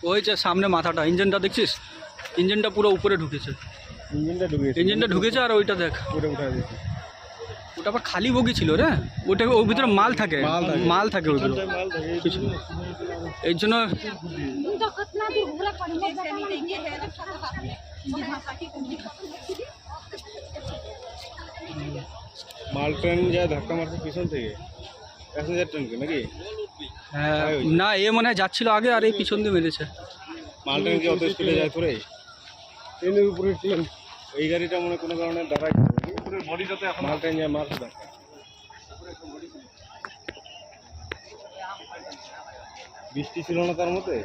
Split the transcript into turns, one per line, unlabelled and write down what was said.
ওই যে সামনে মাথাটা, ইঞ্জিনটা দেখছিস? ইঞ্জিনটা পুরো উপরে ঢুকেছে। ইঞ্জিনটা ঢুকেছে আর ওইটা দেখ ওটা আবার খালি বগি ছিল রে, ওটা ওর ভিতরে মাল থাকে, মাল থাকে ওইগুলো এই জন্য।
মাল ট্রেন যায় ধাক্কা মারছে পিছন থেকে, প্যাসেঞ্জার ট্রেনকে নাকি?
হ্যাঁ না, এ মনে হয় যাচ্ছিল আগে আর এই পিছন দিয়ে মেরেছে।
মাল ট্রেন কি অত স্পিডে যায় তোরে? ট্রেনের উপরে ট্রেন, এই গাড়িটা মনে কোনো কারণে দাঁড়ায় উপরের বডিটাতে এখন মাল ট্রেন যায় মারছে ধাক্কা। বৃষ্টি ছিল না তার মধ্যে।